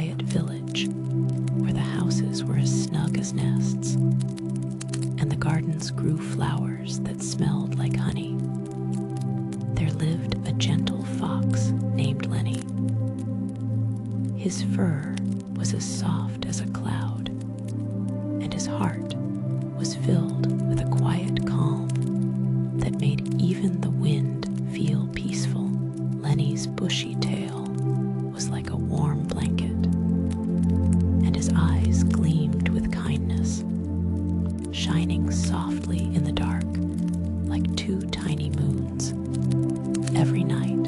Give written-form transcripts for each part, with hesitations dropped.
quiet village where the houses were as snug as nests, and the gardens grew flowers that smelled like honey. There lived a gentle fox named Lenny. His fur was as soft as a cloud, and his heart was filled with a quiet calm that made even the wind feel peaceful. Lenny's bushy tail was like a warm blanket, and his eyes gleamed with kindness, shining softly in the dark like two tiny moons. Every night,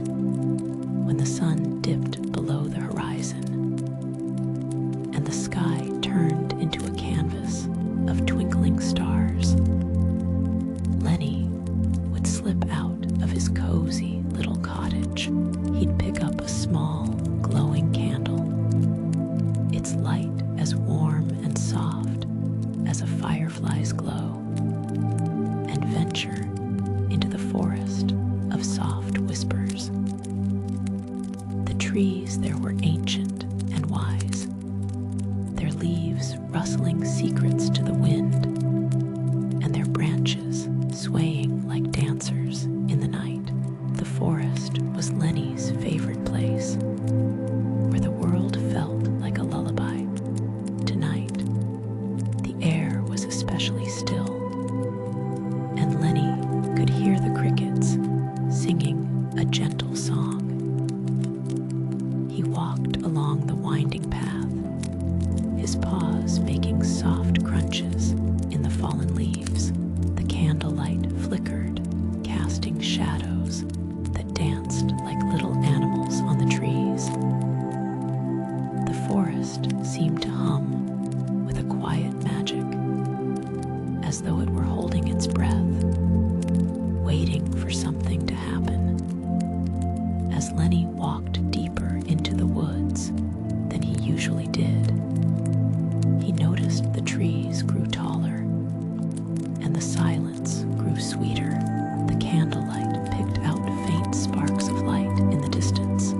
when the sun dipped below the horizon and the sky turned into a canvas of twinkling stars, Lenny would slip out of his cozy little cottage. He'd pick up a small, glowing candle, its light as warm and soft as a firefly's glow, and venture into the forest of soft whispers. The trees there were ancient and wise, their leaves rustling secrets to the wind, and their branches swaying like dancers in the night. The forest was Lenny's favorite place, where the world felt like a lullaby. Tonight, the air was especially still, and Lenny could hear the crickets singing a gentle song. He walked along the winding path, his paws making soft crunches in the fallen leaves. The candlelight flickered, casting shadows that danced like little animals on the trees. The forest seemed to hum with a quiet magic, as though it were holding its breath, waiting for something to happen. As Lenny walked deeper into the woods than he usually did, he noticed the trees grew taller, and the silence grew sweeter. The candlelight picked out faint sparks of light in the distance,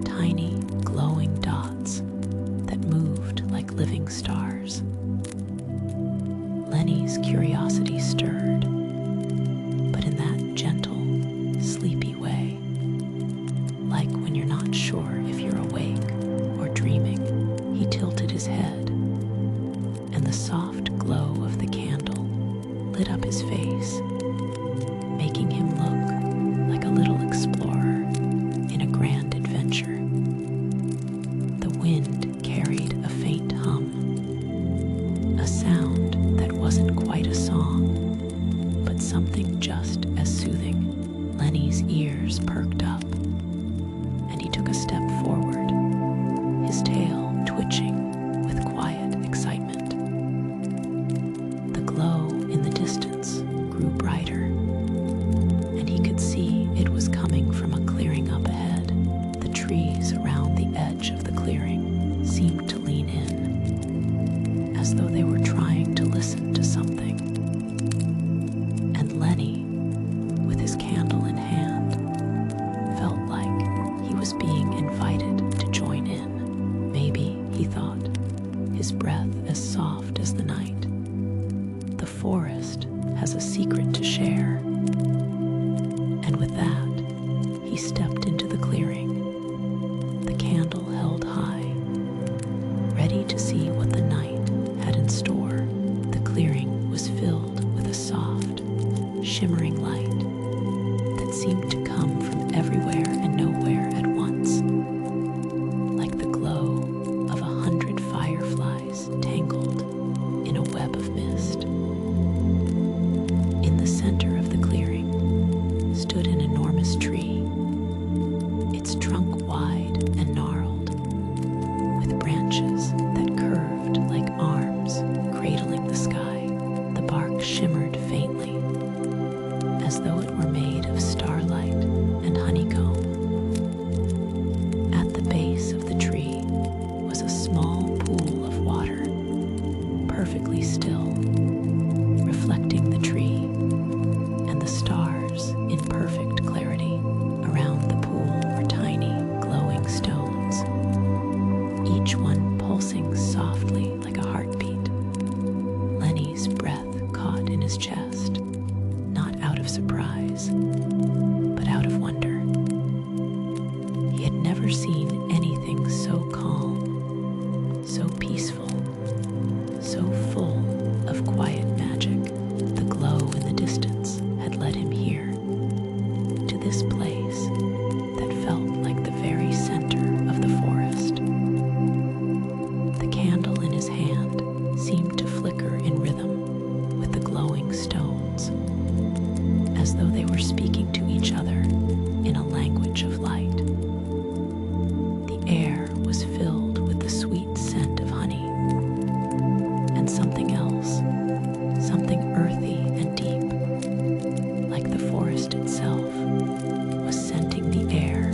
tiny, glowing dots that moved like living stars. Lenny's curiosity stirred, but in that gentle, sleepy way, like when you're not sure if you're awake or dreaming. He tilted his head, and the soft glow of the candle lit up his face, making him look like a little explorer in a grand adventure. The wind carried a faint hum, a sound that wasn't quite a song, but something just as soothing. Lenny's ears perked up, and he took a step forward, his tail twitching with quiet excitement. The glow in the distance grew brighter, and he could see it was coming from a clearing up ahead. The trees around the edge of the clearing seemed to lean in, as though they were trying to listen to something. And Lenny, with his candle in hand, felt like he was being invited to join in. Maybe, he thought, his breath as soft as the night. The forest has a secret to share. And with that, he stepped into the clearing, the candle held high, ready to see what the night had in store. The clearing was filled with a soft, shimmering light that seemed to come from everywhere and nowhere at once, like the glow of 100 fireflies tangled in a web of mist. In the center of the clearing stood an enormous tree, its trunk wide and gnarled, with branches that curved like arms cradling the sky. The bark shimmered faintly, as pulsing softly like a heartbeat. Lenny's breath caught in his chest, not out of surprise, but out of wonder. He had never seen anything so calm, so peaceful, so full of quiet magic. The glow in the distance had led him here, to this place that felt like the very center of the forest. The candle in his hand seemed to flicker in rhythm with the glowing stones, as though they were speaking to each other in a language of light. The air was filled with the sweet scent of honey, and something else, something earthy and deep, like the forest itself, was scenting the air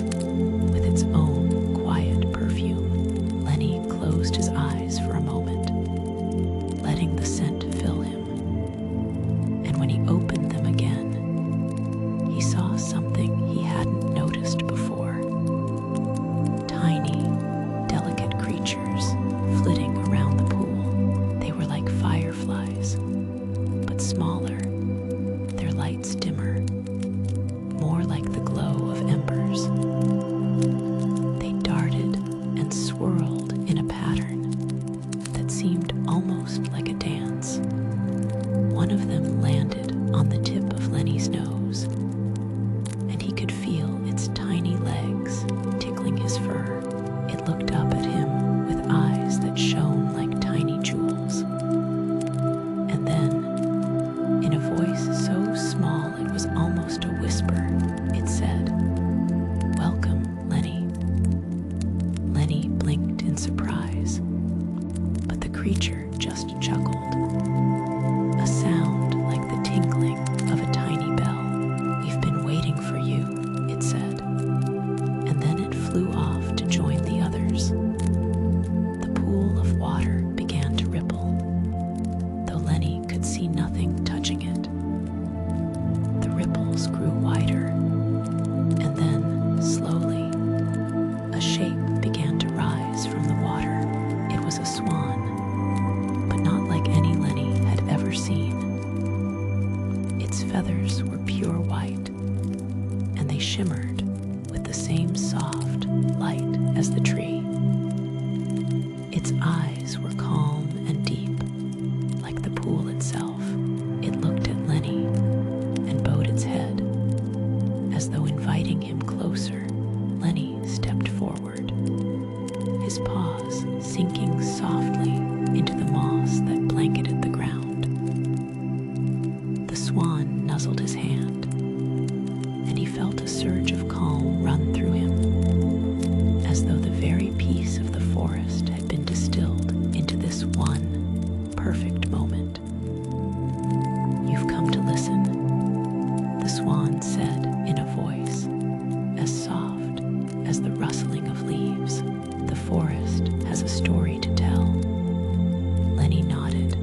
with its own quiet perfume. Lenny closed his eyes for a moment, letting the scent fill him. And when he opened them again, he saw something he hadn't noticed before. Tiny, delicate creatures flitting around the pool. They were like fireflies, but smaller, their lights dimmer, more like the glow of embers. They darted and swirled in a pattern that seemed almost like a dance. One of them landed on the tip of Lenny's nose, and he could feel its tiny legs tickling his fur. It looked up at him with eyes that shone like tiny jewels. And then, in a voice so small it was almost a whisper, it said, "Welcome, Lenny." Lenny blinked in surprise, but the creature just chuckled. A sound like the tinkling of a tiny bell. "We've been waiting for you," it said, and then it flew off to join the others. The pool of water began to ripple, though Lenny could see nothing touching it. The ripples grew wider, and then, slowly, a shape began to rise from the water. It was a swan, but not like any Lenny had ever seen. Its feathers were pure white, and they shimmered with the same soft light as the tree. Its eyes were calm and deep, like the pool itself. It looked at Lenny and bowed its head, as though inviting him closer. Lenny stepped forward, his paws sinking softly into the moss that blanketed the ground. The swan nuzzled his hand, and he felt a surge of calm run through him, as though the very peace of the forest had been distilled into this one perfect moment. "You've come to listen," the swan said in a voice as soft as the rustling of leaves. "The forest has a story to tell." Lenny nodded,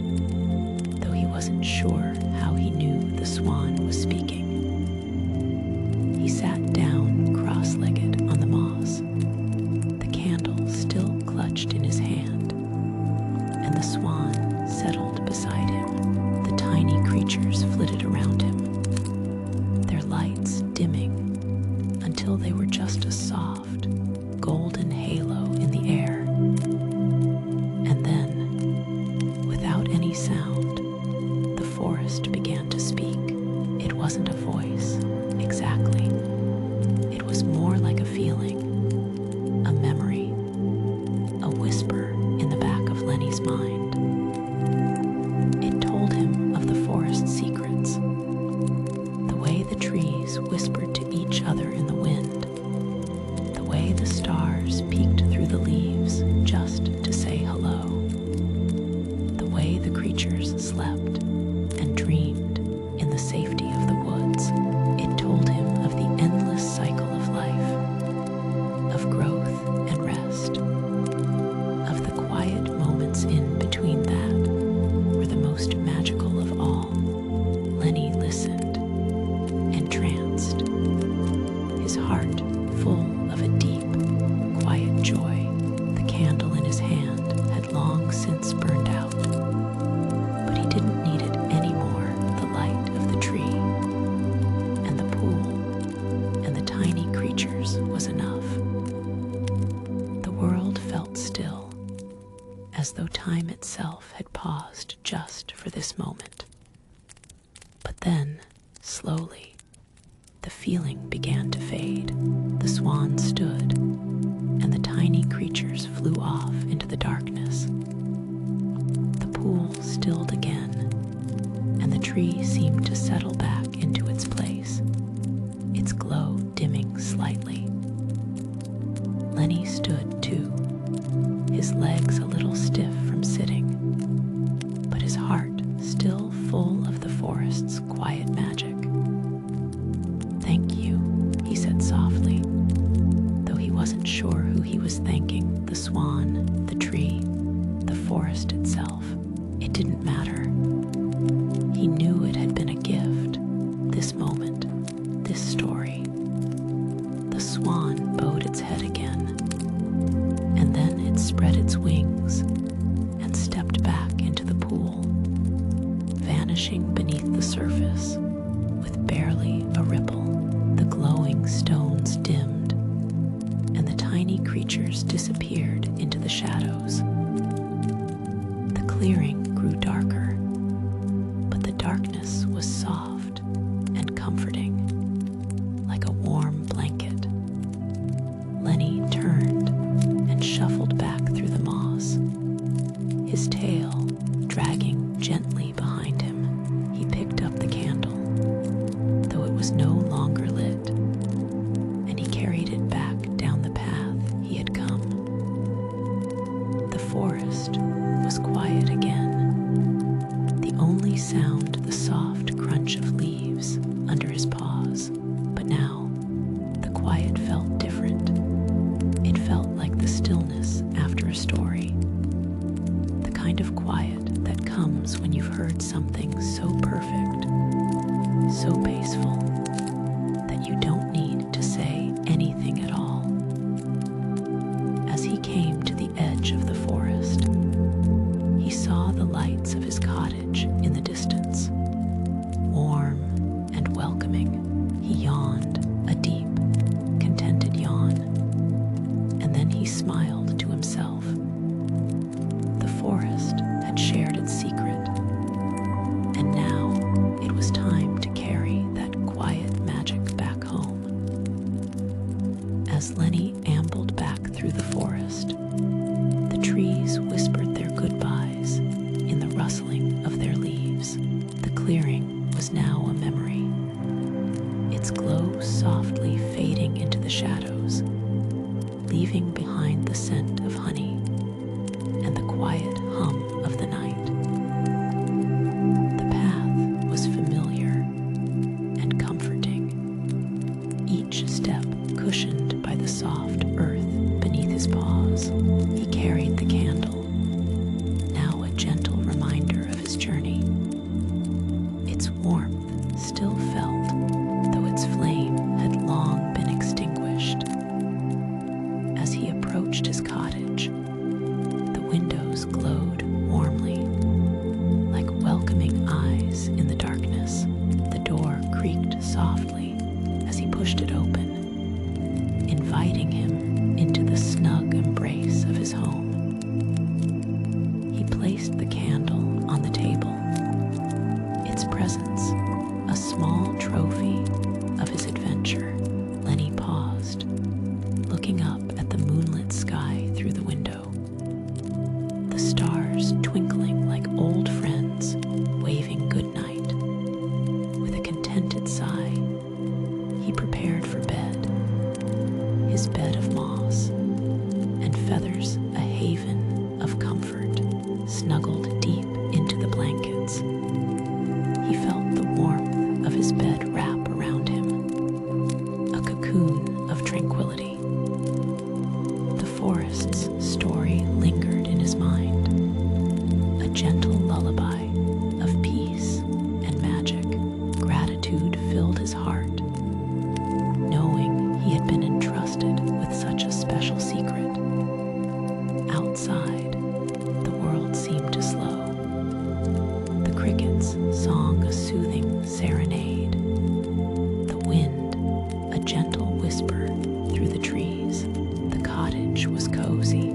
though he wasn't sure how he knew the swan was speaking. He sat down cross-legged on the moss, the candle still clutched in his hand, and the swan settled beside him. The tiny creatures flitted around him, their lights dimming until they were just a soft, golden halo in the air. still, as though time itself had paused just for this moment. But then, slowly, the feeling began to fade. The swan stood, and the tiny creatures flew off into the darkness. The pool stilled again, and the tree seemed to settle back into its place, its glow dimming slightly. Lenny stood too, his legs a little stiff from sitting, but his heart still full of the forest's quiet magic. "Thank you," he said softly, though he wasn't sure who he was thanking, the swan, the tree, the forest itself. It didn't matter. He knew it had been a gift, this moment, this story. The swan bowed its head again, and then it spread its wings and stepped back into the pool, vanishing beneath the surface with barely a ripple. The glowing stones dimmed, and the tiny creatures disappeared into the shadows. The clearing grew darker, but the darkness was soft and comforting, like a warm blanket. Lenny turned and shuffled back through the moss, his tail dragging gently behind him. He picked up the candle, though it was no longer lit, and he carried it back down the path he had come. The forest was quiet again, the only sound the soft crunch of leaves under his paws. But now, the quiet felt different. It felt like the stillness after a story, the kind of quiet that comes when you've heard something so perfect, so peaceful, that you don't need to say anything at all. As he came to the edge of the forest, he saw the lights of his cottage in the distance, warm and welcoming. He yawned, a deep, contented yawn, and then he smiled to himself. The forest had shared its secret, and now it was time to carry that quiet magic back home. As Lenny ambled back through the forest, the trees whispered their goodbyes in the rustling of their leaves. The clearing was now a memory, its glow softly fading into the shadows, leaving behind the scent of honey and the quiet hum of the night. The path was familiar and comforting, each step cushioned by the soft earth beneath his paws. He carried the candle, now a gentle reminder of his journey. Its warmth still felt, though its flame had long been extinguished. As he approached his cottage, the windows glowed warmly, like welcoming eyes in the darkness. The door creaked softly as he pushed it open, inviting him into the snug embrace of his home. He placed the candle on the table, its presence a small trophy of his adventure. Lenny paused, looking up at the moonlit sky through the window, the stars twinkling like old friends waving goodnight. With a contented sigh, he prepared for bed, his bed of moss and feathers a haven of comfort, snuggled deep into the blankets. He felt the warmth of his bed wrap around him, a cocoon of tranquility. The forest's story lingered in his mind, a gentle lullaby of peace and magic. Gratitude filled his heart, knowing he had been entrusted with such a special secret. Outside, the world seemed to slow. The crickets sang a soothing serenade, the wind a gentle whisper through the trees. The cottage was cozy,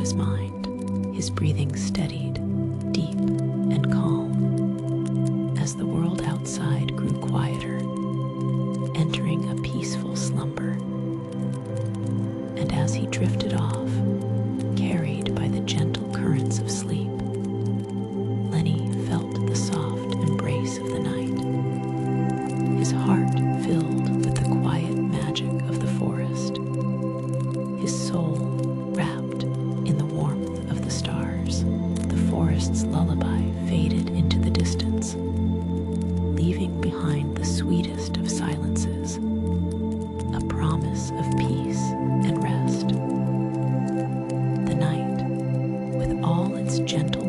his mind. His breathing steadied, deep and calm, as the world outside grew quieter, entering a peaceful slumber. And as he drifted off, carried by the gentle currents of sleep, Lenny felt the soft embrace of the night. His heart filled with the quiet magic of the forest, his soul wrapped in the warmth of the stars. The forest's lullaby faded into the distance, leaving behind the sweetest of silences, a promise of peace and rest. The night, with all its gentle